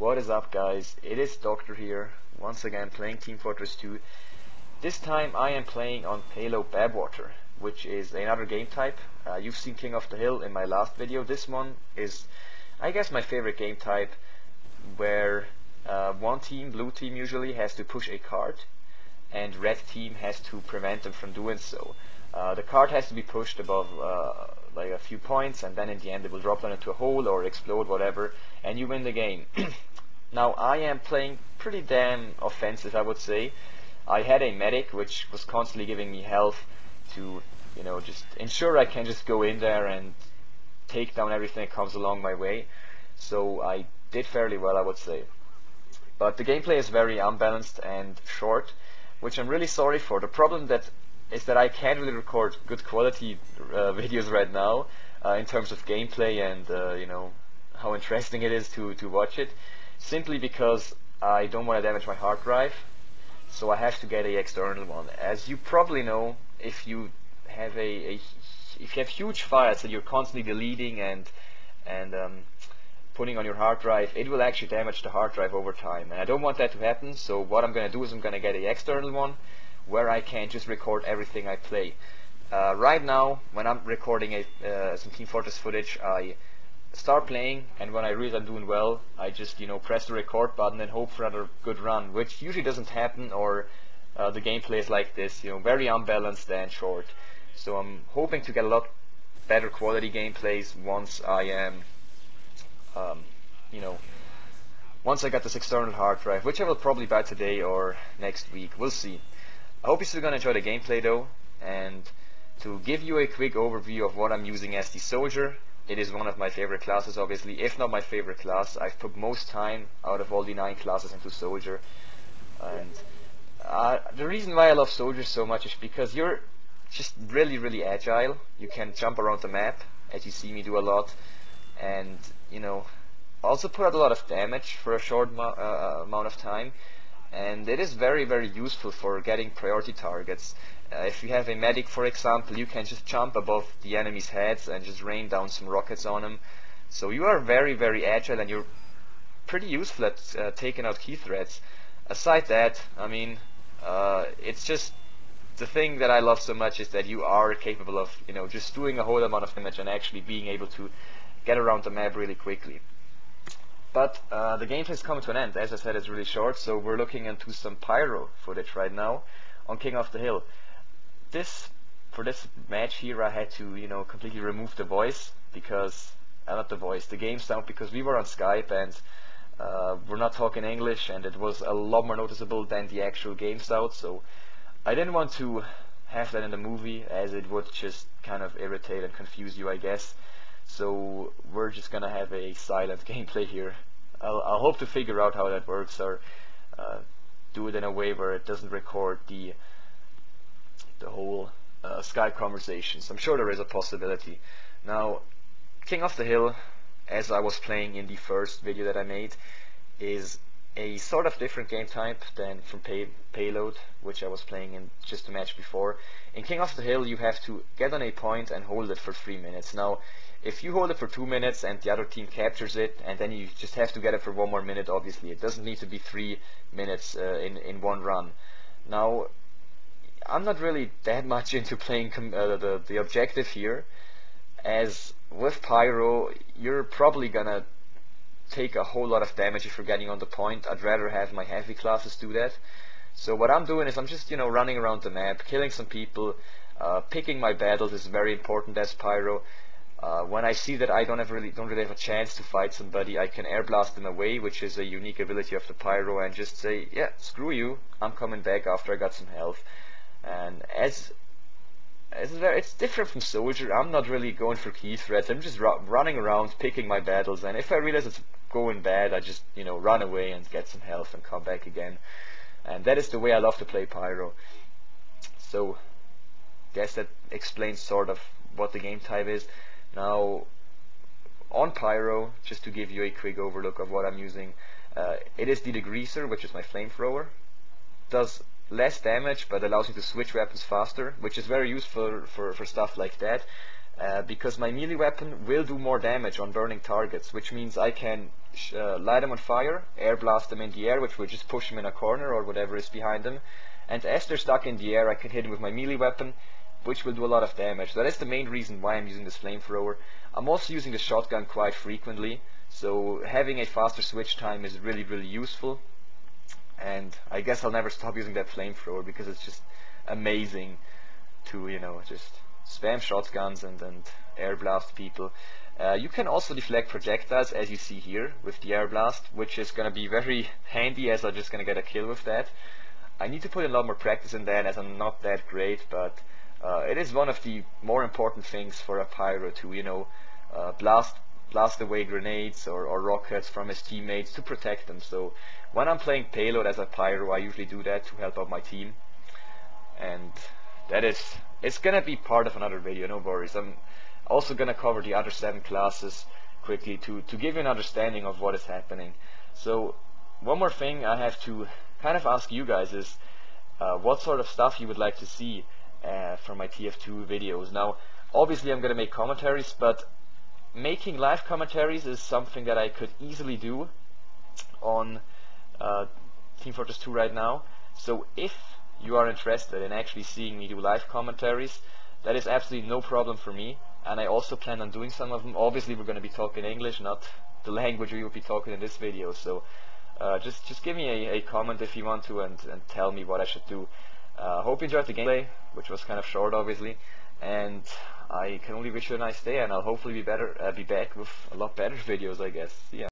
What is up, guys? It is Doctor here, once again playing Team Fortress 2. This time I am playing on Pyro Babwater, which is another game type. You've seen King of the Hill in my last video. This one is, I guess, my favorite game type, where one team, blue team usually, has to push a card, and red team has to prevent them from doing so. The card has to be pushed above like a few points, and then in the end it will drop down into a hole or explode, whatever, and you win the game. Now I am playing pretty damn offensive, I would say. I had a medic which was constantly giving me health to, you know, just ensure I can just go in there and take down everything that comes along my way. So I did fairly well, I would say. But the gameplay is very unbalanced and short, which I'm really sorry for. The problem is that I can't really record good quality videos right now in terms of gameplay and you know, how interesting it is to watch it, simply because I don't want to damage my hard drive, so I have to get a external one. As you probably know, if you have huge files that you're constantly deleting and putting on your hard drive, it will actually damage the hard drive over time, and I don't want that to happen. So what I'm going to do is I'm going to get an external one where I can just record everything I play. Right now, when I'm recording some Team Fortress footage, I start playing, and when I realize I'm doing well, I just, you know, press the record button and hope for another good run, which usually doesn't happen, or the gameplay is like this, you know, very unbalanced and short. So I'm hoping to get a lot better quality gameplays once I am, you know, once I got this external hard drive, which I will probably buy today or next week. We'll see. I hope you're still gonna enjoy the gameplay though, and to give you a quick overview of what I'm using as the soldier. It is one of my favorite classes, obviously, if not my favorite class. I've put most time out of all the 9 classes into soldier, and the reason why I love soldier so much is because you're just really agile. You can jump around the map, as you see me do a lot, and, you know, also put out a lot of damage for a short amount of time, and it is very useful for getting priority targets. If you have a medic, for example, you can just jump above the enemy's heads and just rain down some rockets on them. So you are very agile, and you're pretty useful at taking out key threats. Aside that, I mean, it's just the thing that I love so much is that you are capable of, you know, just doing a whole amount of damage and actually being able to get around the map really quickly. But the gameplay is coming to an end. As I said, it's really short, so we're looking into some Pyro footage right now on King of the Hill. For this match here, I had to, you know, completely remove the voice, because not the voice, the game sound, because we were on Skype and we're not talking English, and it was a lot more noticeable than the actual game sound. So I didn't want to have that in the movie, as it would just kind of irritate and confuse you, I guess. So we're just gonna have a silent gameplay here. I'll hope to figure out how that works, or do it in a way where it doesn't record the whole Skype conversations. I'm sure there is a possibility. Now, King of the Hill, as I was playing in the first video that I made, is a sort of different game type than from Payload, which I was playing in just a match before. In King of the Hill, you have to get on a point and hold it for 3 minutes. Now, if you hold it for 2 minutes and the other team captures it, and then you just have to get it for 1 more minute, obviously. It doesn't need to be 3 minutes in one run. Now, I'm not really that much into playing the objective here, as with Pyro, you're probably gonna take a whole lot of damage if you're getting on the point. I'd rather have my heavy classes do that. So what I'm doing is I'm just, you know, running around the map, killing some people, picking my battles is very important as Pyro. When I see that I don't really have a chance to fight somebody, I can air blast them away, which is a unique ability of the Pyro, and just say, yeah, screw you, I'm coming back after I got some health. And it's different from soldier. I'm not really going for key threats. I'm just running around picking my battles, and if I realize it's going bad, I just, you know, run away and get some health and come back again. And that is the way I love to play Pyro. So guess that explains sort of what the game type is. Now on Pyro, just to give you a quick overlook of what I'm using, it is the degreaser, which is my flamethrower. Does less damage but allows you to switch weapons faster, which is very useful for stuff like that. because my melee weapon will do more damage on burning targets, which means I can light them on fire, air blast them in the air, which will just push them in a corner or whatever is behind them, and as they're stuck in the air I can hit them with my melee weapon, which will do a lot of damage. So that is the main reason why I'm using this flamethrower. I'm also using the shotgun quite frequently, so having a faster switch time is really useful, and I guess I'll never stop using that flamethrower because it's just amazing to, you know, just spam shotguns and air blast people. You can also deflect projectiles, as you see here with the air blast, which is going to be very handy as I'm just going to get a kill with that. I need to put in a lot more practice in that as I'm not that great, but it is one of the more important things for a pyro to, you know, blast away grenades or rockets from his teammates to protect them. So when I'm playing payload as a pyro, I usually do that to help out my team, and it's gonna be part of another video, no worries. I'm also gonna cover the other 7 classes quickly to give you an understanding of what is happening. So one more thing I have to kind of ask you guys is what sort of stuff you would like to see from my TF2 videos. Now obviously I'm gonna make commentaries, but making live commentaries is something that I could easily do on Team Fortress 2 right now. So if you are interested in actually seeing me do live commentaries, that is absolutely no problem for me, and I also plan on doing some of them. Obviously we're going to be talking English, not the language we will be talking in this video, so just give me a comment if you want to, and tell me what I should do. Hope you enjoyed the gameplay, which was kind of short obviously, and I can only wish you a nice day, and I'll hopefully be back with a lot better videos, I guess. See ya.